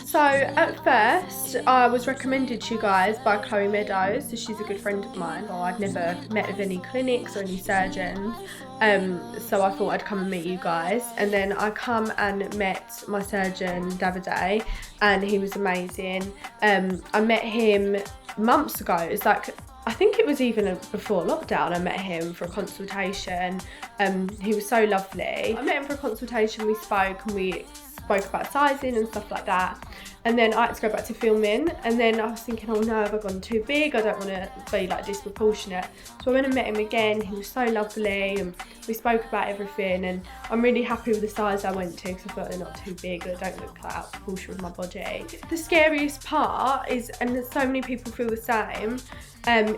So at first I was recommended to you guys by TOWIE Meadows, so she's a good friend of mine. Well, I'd never met with any clinics or any surgeons, so I thought I'd come and meet you guys. And then I come and met my surgeon Davide, and he was amazing. I met him months ago. It's like, I think it was even before lockdown I met him for a consultation. He was so lovely. I met him for a consultation, we spoke about sizing and stuff like that, and then I had to go back to filming, and then I was thinking, oh no, have I gone too big? I don't want to be like disproportionate. So I went and met him again. He was so lovely, and we spoke about everything, and I'm really happy with the size I went to because I felt they're not too big, they don't look like out of proportion with my body. The scariest part is, and so many people feel the same,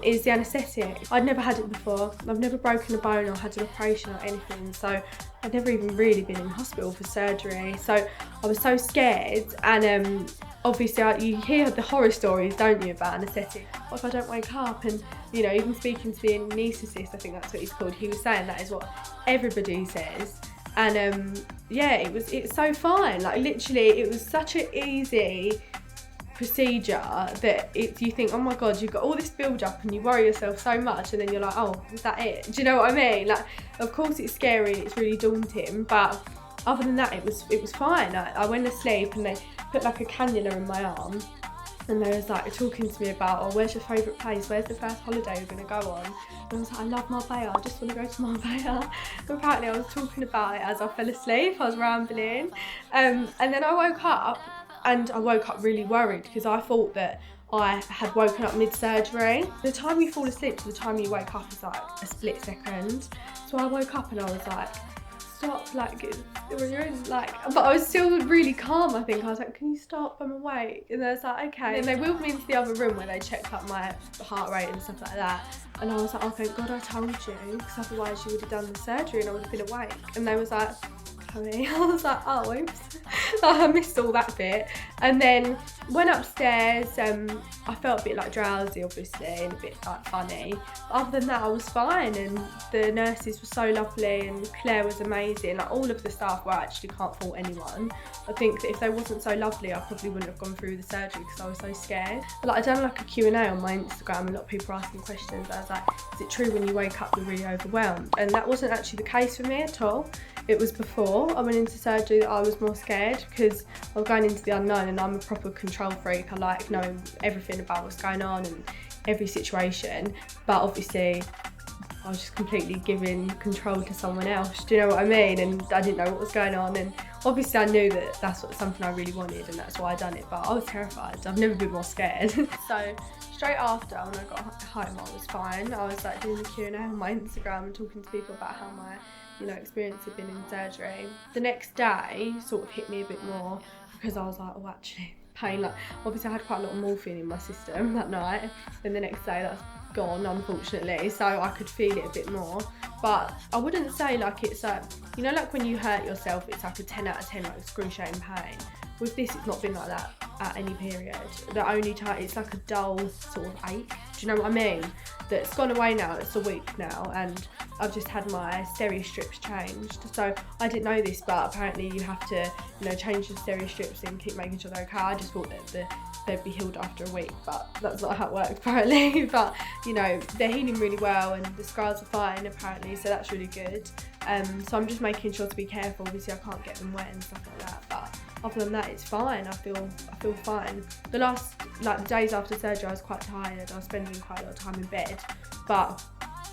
is the anaesthetic. I'd never had it before. I've never broken a bone or had an operation or anything, so I'd never even really been in hospital for surgery. So I was so scared, and obviously you hear the horror stories, don't you, about anaesthetic. What if I don't wake up? And you know, even speaking to the anaesthetist, I think that's what he's called, he was saying that is what everybody says. And yeah, it's so fine. Like literally, it was such an easy procedure that you think, oh my god, you've got all this build up and you worry yourself so much, and then you're like, oh, is that it? Do you know what I mean? Like, of course it's scary, it's really daunting, but other than that, it was fine. I went to sleep and they put like a cannula in my arm, and they was like talking to me about, oh, where's your favourite place? Where's the first holiday you're going to go on? And I was like, I love Marbella, I just want to go to Marbella. And apparently I was talking about it as I fell asleep, I was rambling. And then I woke up, and I woke up really worried because I thought that I had woken up mid-surgery. The time you fall asleep to the time you wake up is like a split second. So I woke up and I was like, stop, like, you're in, like, but I was still really calm, I think. I was like, can you stop, I'm awake? And they was like, okay. And they wheeled me into the other room where they checked up my heart rate and stuff like that. And I was like, oh, thank God I told you, because otherwise you would have done the surgery and I would have been awake. And they was like, I was like, oh, oops. I missed all that bit. And then went upstairs, I felt a bit like drowsy obviously and a bit like funny. But other than that, I was fine, and the nurses were so lovely and Claire was amazing. Like all of the staff, well, I actually can't fault anyone. I think that if they wasn't so lovely, I probably wouldn't have gone through the surgery because I was so scared. But like, I done like a Q&A on my Instagram, a lot of people were asking questions. I was like, is it true when you wake up you're really overwhelmed? And that wasn't actually the case for me at all. It was before I went into surgery that I was more scared because I was going into the unknown, and I'm a proper control freak. I like knowing everything about what's going on and every situation, but obviously I was just completely giving control to someone else, do you know what I mean? And I didn't know what was going on, and obviously I knew that that's something I really wanted, and that's why I done it, but I was terrified. I've never been more scared. So straight after, when I got home, I was fine. I was like doing the Q&A on my Instagram and talking to people about how my experience had been in surgery. The next day sort of hit me a bit more because I was like, oh, actually pain, like obviously I had quite a lot of morphine in my system that night, and the next day that's gone, unfortunately, so I could feel it a bit more. But I wouldn't say like it's like, like when you hurt yourself, it's like a 10 out of 10, like excruciating pain. With this, it's not been like that at any period. The only time, it's like a dull sort of ache. Do you know what I mean? That's gone away now, it's a week now, and I've just had my stereo strips changed. So I didn't know this, but apparently you have to, change the stereo strips and keep making sure they're okay. I just thought that they'd be healed after a week, but that's not how it works apparently. But they're healing really well, and the scars are fine apparently, so that's really good. So I'm just making sure to be careful. Obviously I can't get them wet and stuff like that, but other than that, it's fine. I feel fine. The days after surgery, I was quite tired. I was spending quite a lot of time in bed, but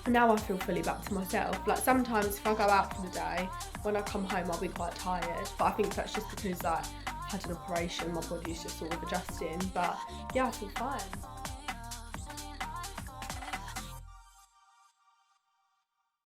now I feel fully back to myself. Like sometimes if I go out for the day, when I come home, I'll be quite tired. But I think that's just because I had an operation. My body's just sort of adjusting. But yeah, I feel fine.